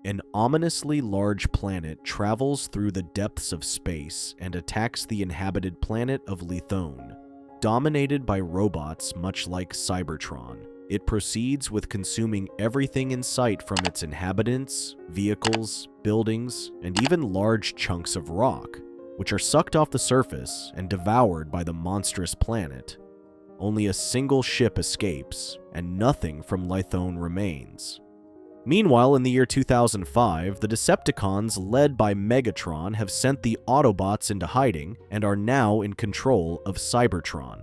An ominously large planet travels through the depths of space and attacks the inhabited planet of Lethone. Dominated by robots much like Cybertron, it proceeds with consuming everything in sight from its inhabitants, vehicles, buildings, and even large chunks of rock, which are sucked off the surface and devoured by the monstrous planet. Only a single ship escapes, and nothing from Lethone remains. Meanwhile, in the year 2005, the Decepticons, led by Megatron, have sent the Autobots into hiding and are now in control of Cybertron.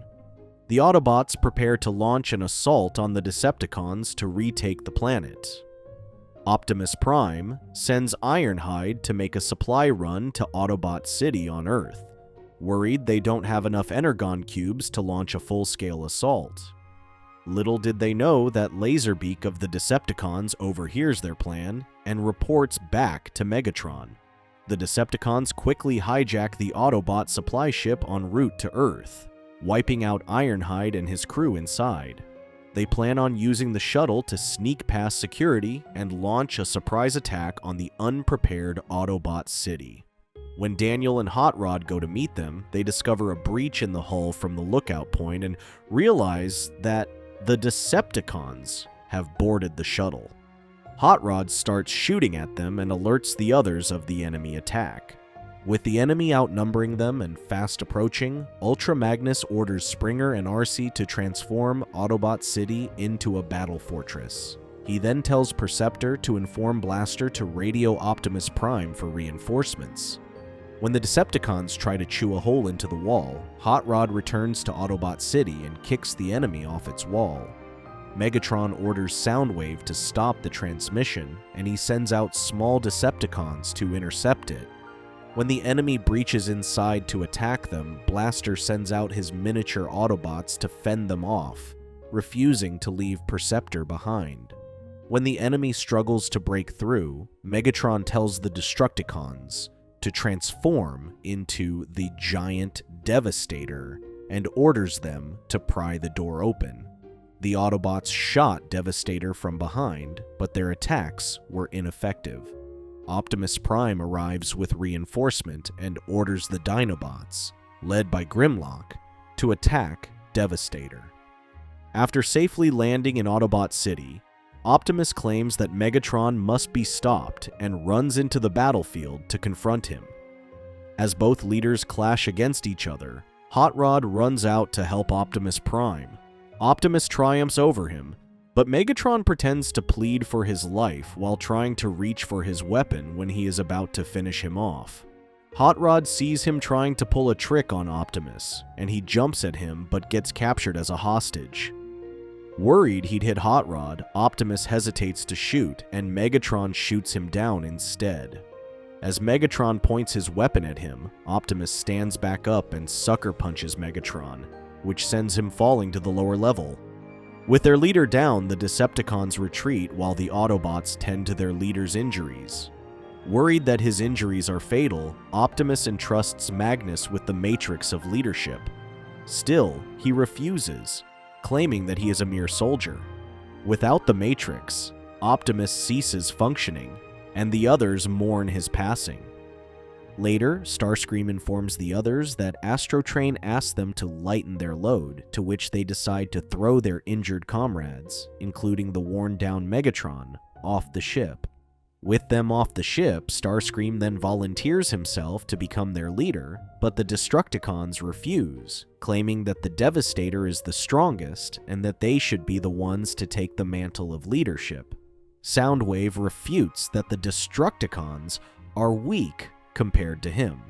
The Autobots prepare to launch an assault on the Decepticons to retake the planet. Optimus Prime sends Ironhide to make a supply run to Autobot City on Earth, worried they don't have enough Energon cubes to launch a full-scale assault. Little did they know that Laserbeak of the Decepticons overhears their plan and reports back to Megatron. The Decepticons quickly hijack the Autobot supply ship en route to Earth, wiping out Ironhide and his crew inside. They plan on using the shuttle to sneak past security and launch a surprise attack on the unprepared Autobot City. When Daniel and Hot Rod go to meet them, they discover a breach in the hull from the lookout point and realize that the Decepticons have boarded the shuttle. Hot Rod starts shooting at them and alerts the others of the enemy attack. With the enemy outnumbering them and fast approaching, Ultra Magnus orders Springer and RC to transform Autobot City into a battle fortress. He then tells Perceptor to inform Blaster to radio Optimus Prime for reinforcements. When the Decepticons try to chew a hole into the wall, Hot Rod returns to Autobot City and kicks the enemy off its wall. Megatron orders Soundwave to stop the transmission, and he sends out small Decepticons to intercept it. When the enemy breaches inside to attack them, Blaster sends out his miniature Autobots to fend them off, refusing to leave Perceptor behind. When the enemy struggles to break through, Megatron tells the Destructicons to transform into the giant Devastator and orders them to pry the door open. The Autobots shot Devastator from behind, but their attacks were ineffective. Optimus Prime arrives with reinforcement and orders the Dinobots, led by Grimlock, to attack Devastator. After safely landing in Autobot City, Optimus claims that Megatron must be stopped and runs into the battlefield to confront him. As both leaders clash against each other, Hot Rod runs out to help Optimus Prime. Optimus triumphs over him, but Megatron pretends to plead for his life while trying to reach for his weapon when he is about to finish him off. Hot Rod sees him trying to pull a trick on Optimus, and he jumps at him but gets captured as a hostage. Worried he'd hit Hot Rod, Optimus hesitates to shoot, and Megatron shoots him down instead. As Megatron points his weapon at him, Optimus stands back up and sucker punches Megatron, which sends him falling to the lower level. With their leader down, the Decepticons retreat while the Autobots tend to their leader's injuries. Worried that his injuries are fatal, Optimus entrusts Magnus with the Matrix of leadership. Still, he refuses, claiming that he is a mere soldier. Without the Matrix, Optimus ceases functioning, and the others mourn his passing. Later, Starscream informs the others that Astrotrain asks them to lighten their load, to which they decide to throw their injured comrades, including the worn-down Megatron, off the ship. With them off the ship, Starscream then volunteers himself to become their leader, but the Destructicons refuse, claiming that the Devastator is the strongest and that they should be the ones to take the mantle of leadership. Soundwave refutes that the Destructicons are weak compared to him.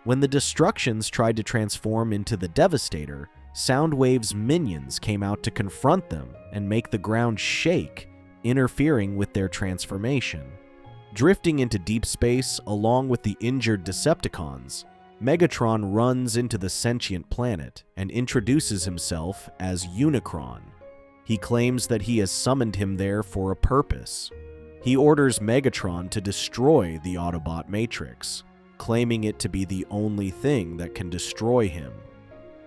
When the Destructions tried to transform into the Devastator, Soundwave's minions came out to confront them and make the ground shake, interfering with their transformation. Drifting into deep space along with the injured Decepticons, Megatron runs into the sentient planet and introduces himself as Unicron. He claims that he has summoned him there for a purpose. He orders Megatron to destroy the Autobot Matrix, claiming it to be the only thing that can destroy him.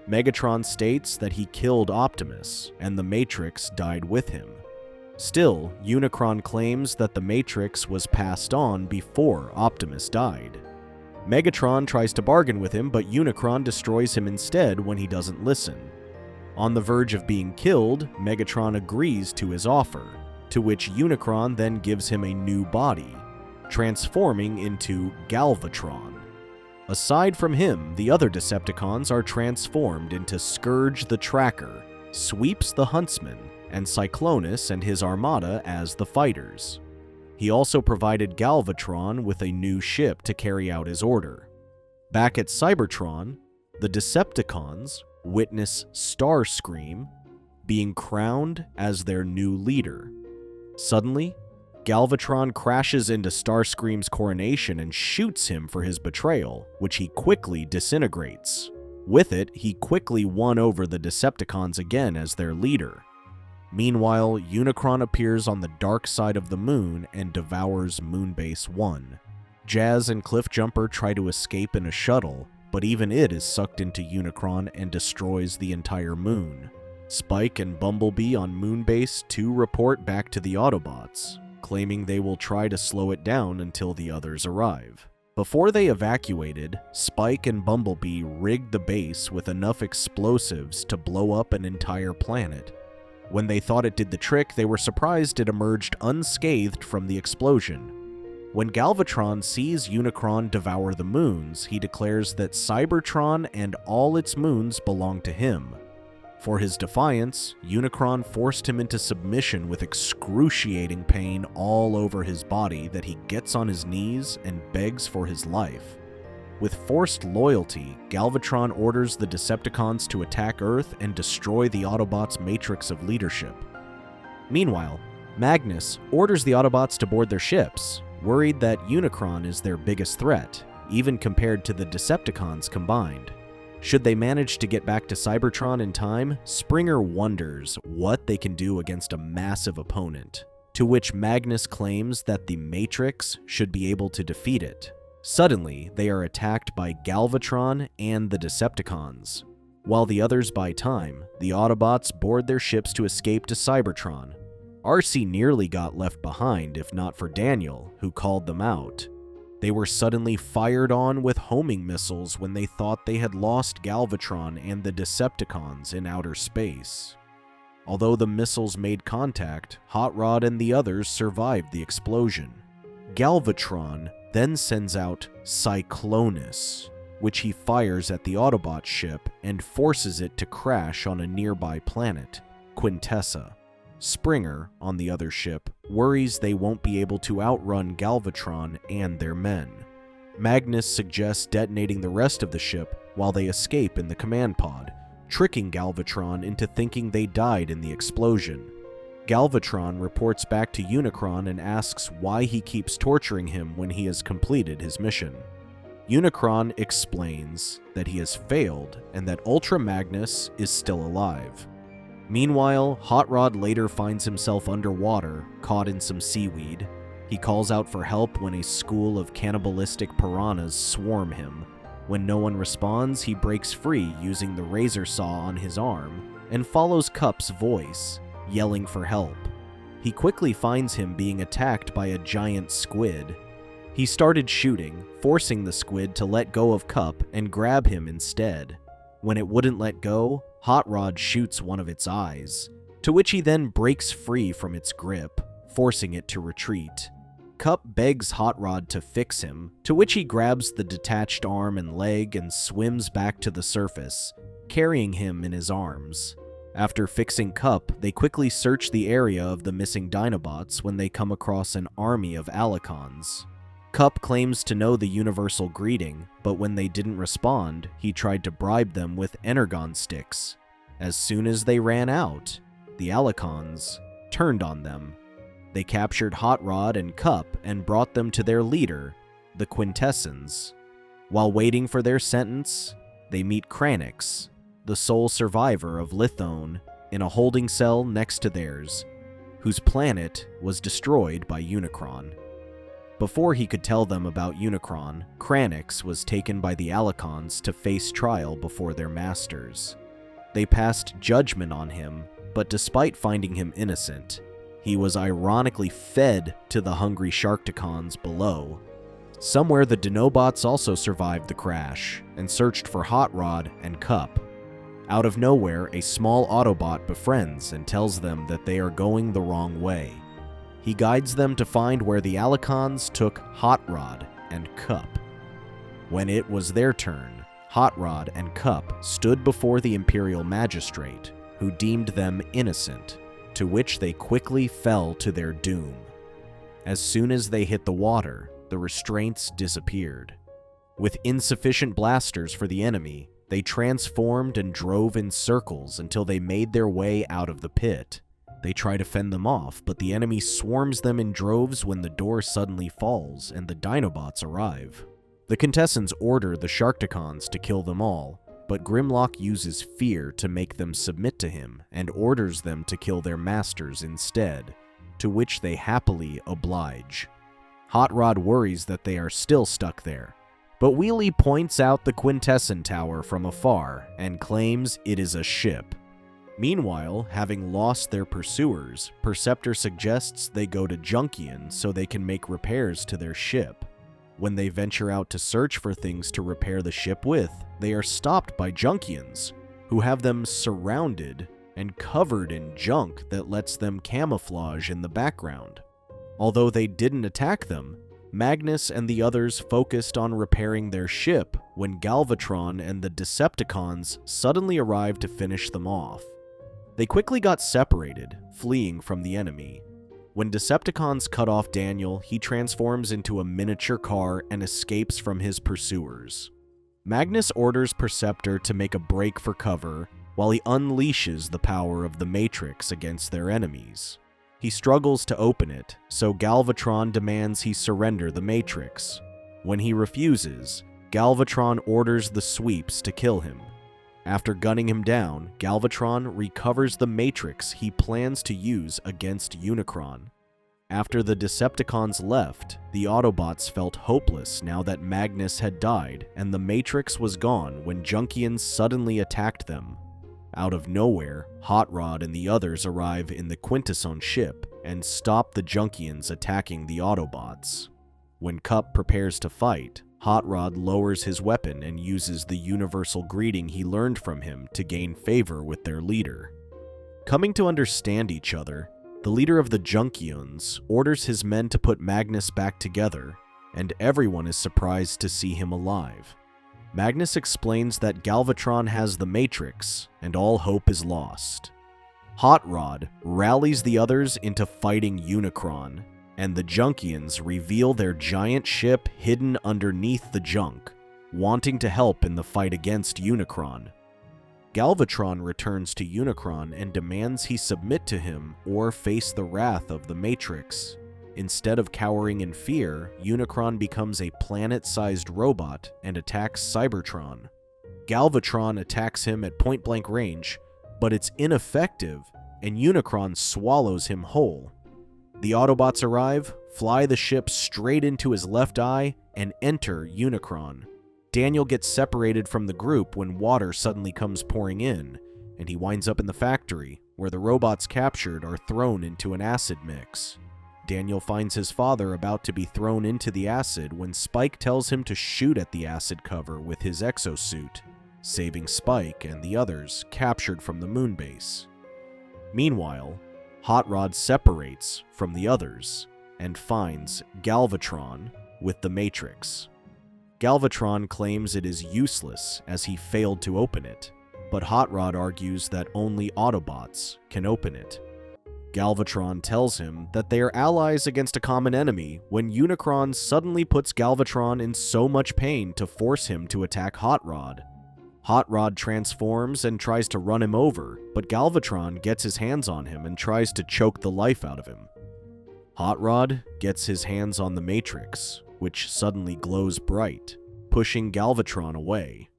Megatron states that he killed Optimus, and the Matrix died with him. Still, Unicron claims that the Matrix was passed on before Optimus died. Megatron tries to bargain with him, but Unicron destroys him instead when he doesn't listen. On the verge of being killed, Megatron agrees to his offer, to which Unicron then gives him a new body, transforming into Galvatron. Aside from him, the other Decepticons are transformed into Scourge the Tracker, Sweeps the Huntsman, and Cyclonus and his armada as the fighters. He also provided Galvatron with a new ship to carry out his order. Back at Cybertron, the Decepticons witness Starscream being crowned as their new leader. Suddenly, Galvatron crashes into Starscream's coronation and shoots him for his betrayal, which he quickly disintegrates. With it, he quickly won over the Decepticons again as their leader. Meanwhile, Unicron appears on the dark side of the moon and devours Moonbase 1. Jazz and Cliffjumper try to escape in a shuttle, but even it is sucked into Unicron and destroys the entire moon. Spike and Bumblebee on Moonbase 2 report back to the Autobots, claiming they will try to slow it down until the others arrive. Before they evacuated, Spike and Bumblebee rigged the base with enough explosives to blow up an entire planet. When they thought it did the trick, they were surprised it emerged unscathed from the explosion. When Galvatron sees Unicron devour the moons, he declares that Cybertron and all its moons belong to him. For his defiance, Unicron forced him into submission with excruciating pain all over his body that he gets on his knees and begs for his life. With forced loyalty, Galvatron orders the Decepticons to attack Earth and destroy the Autobots' matrix of leadership. Meanwhile, Magnus orders the Autobots to board their ships, worried that Unicron is their biggest threat, even compared to the Decepticons combined. Should they manage to get back to Cybertron in time, Springer wonders what they can do against a massive opponent, to which Magnus claims that the Matrix should be able to defeat it. Suddenly, they are attacked by Galvatron and the Decepticons. While the others buy time, the Autobots board their ships to escape to Cybertron. RC nearly got left behind if not for Daniel, who called them out. They were suddenly fired on with homing missiles when they thought they had lost Galvatron and the Decepticons in outer space. Although the missiles made contact, Hot Rod and the others survived the explosion. Galvatron then sends out Cyclonus, which he fires at the Autobot ship and forces it to crash on a nearby planet, Quintessa. Springer, on the other ship, worries they won't be able to outrun Galvatron and their men. Magnus suggests detonating the rest of the ship while they escape in the command pod, tricking Galvatron into thinking they died in the explosion. Galvatron reports back to Unicron and asks why he keeps torturing him when he has completed his mission. Unicron explains that he has failed and that Ultra Magnus is still alive. Meanwhile, Hot Rod later finds himself underwater, caught in some seaweed. He calls out for help when a school of cannibalistic piranhas swarm him. When no one responds, he breaks free using the razor saw on his arm and follows Cup's voice, yelling for help. He quickly finds him being attacked by a giant squid. He started shooting, forcing the squid to let go of Cup and grab him instead. When it wouldn't let go, Hot Rod shoots one of its eyes, to which he then breaks free from its grip, forcing it to retreat. Cup begs Hot Rod to fix him, to which he grabs the detached arm and leg and swims back to the surface, carrying him in his arms. After fixing Cup, they quickly search the area of the missing Dinobots when they come across an army of Alicons. Cup claims to know the universal greeting, but when they didn't respond, he tried to bribe them with energon sticks. As soon as they ran out, the Alicons turned on them. They captured Hot Rod and Cup and brought them to their leader, the Quintessans. While waiting for their sentence, they meet Kranix, the sole survivor of Lithone, in a holding cell next to theirs, whose planet was destroyed by Unicron. Before he could tell them about Unicron, Kranix was taken by the Alicons to face trial before their masters. They passed judgment on him, but despite finding him innocent, he was ironically fed to the hungry Sharkticons below. Somewhere, the Dinobots also survived the crash and searched for Hot Rod and Cup. Out of nowhere, a small Autobot befriends and tells them that they are going the wrong way. He guides them to find where the Alicons took Hot Rod and Cup. When it was their turn, Hot Rod and Cup stood before the Imperial Magistrate, who deemed them innocent, to which they quickly fell to their doom. As soon as they hit the water, the restraints disappeared. With insufficient blasters for the enemy, they transformed and drove in circles until they made their way out of the pit. They try to fend them off, but the enemy swarms them in droves when the door suddenly falls and the Dinobots arrive. The contestants order the Sharkticons to kill them all, but Grimlock uses fear to make them submit to him and orders them to kill their masters instead, to which they happily oblige. Hot Rod worries that they are still stuck there, but Wheelie points out the Quintesson Tower from afar and claims it is a ship. Meanwhile, having lost their pursuers, Perceptor suggests they go to Junkion so they can make repairs to their ship. When they venture out to search for things to repair the ship with, they are stopped by Junkions, who have them surrounded and covered in junk that lets them camouflage in the background. Although they didn't attack them, Magnus and the others focused on repairing their ship when Galvatron and the Decepticons suddenly arrived to finish them off. They quickly got separated, fleeing from the enemy. When Decepticons cut off Daniel, he transforms into a miniature car and escapes from his pursuers. Magnus orders Perceptor to make a break for cover while he unleashes the power of the Matrix against their enemies. He struggles to open it, so Galvatron demands he surrender the Matrix. When he refuses, Galvatron orders the Sweeps to kill him. After gunning him down, Galvatron recovers the Matrix he plans to use against Unicron. After the Decepticons left, the Autobots felt hopeless now that Magnus had died and the Matrix was gone when Junkions suddenly attacked them. Out of nowhere, Hot Rod and the others arrive in the Quintesson ship and stop the Junkions attacking the Autobots. When Cup prepares to fight, Hot Rod lowers his weapon and uses the universal greeting he learned from him to gain favor with their leader. Coming to understand each other, the leader of the Junkions orders his men to put Magnus back together, and everyone is surprised to see him alive. Magnus explains that Galvatron has the Matrix, and all hope is lost. Hot Rod rallies the others into fighting Unicron, and the Junkions reveal their giant ship hidden underneath the junk, wanting to help in the fight against Unicron. Galvatron returns to Unicron and demands he submit to him or face the wrath of the Matrix. Instead of cowering in fear, Unicron becomes a planet-sized robot and attacks Cybertron. Galvatron attacks him at point-blank range, but it's ineffective, and Unicron swallows him whole. The Autobots arrive, fly the ship straight into his left eye, and enter Unicron. Daniel gets separated from the group when water suddenly comes pouring in, and he winds up in the factory, where the robots captured are thrown into an acid mix. Daniel finds his father about to be thrown into the acid when Spike tells him to shoot at the acid cover with his exosuit, saving Spike and the others captured from the moon base. Meanwhile, Hot Rod separates from the others and finds Galvatron with the Matrix. Galvatron claims it is useless as he failed to open it, but Hot Rod argues that only Autobots can open it. Galvatron tells him that they are allies against a common enemy when Unicron suddenly puts Galvatron in so much pain to force him to attack Hot Rod. Hot Rod transforms and tries to run him over, but Galvatron gets his hands on him and tries to choke the life out of him. Hot Rod gets his hands on the Matrix, which suddenly glows bright, pushing Galvatron away.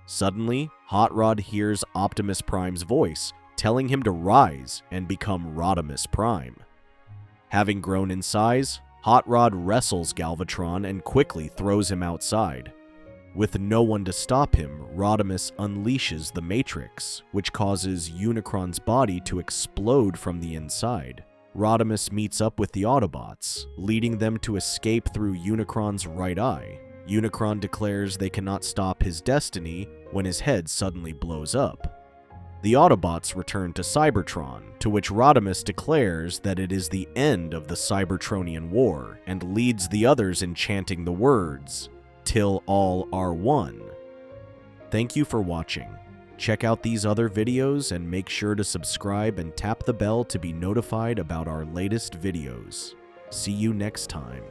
Suddenly, Hot Rod hears Optimus Prime's voice, telling him to rise and become Rodimus Prime. Having grown in size, Hot Rod wrestles Galvatron and quickly throws him outside. With no one to stop him, Rodimus unleashes the Matrix, which causes Unicron's body to explode from the inside. Rodimus meets up with the Autobots, leading them to escape through Unicron's right eye. Unicron declares they cannot stop his destiny when his head suddenly blows up. The Autobots return to Cybertron, to which Rodimus declares that it is the end of the Cybertronian War and leads the others in chanting the words, "Till all are one." Thank you for watching. Check out these other videos and make sure to subscribe and tap the bell to be notified about our latest videos. See you next time.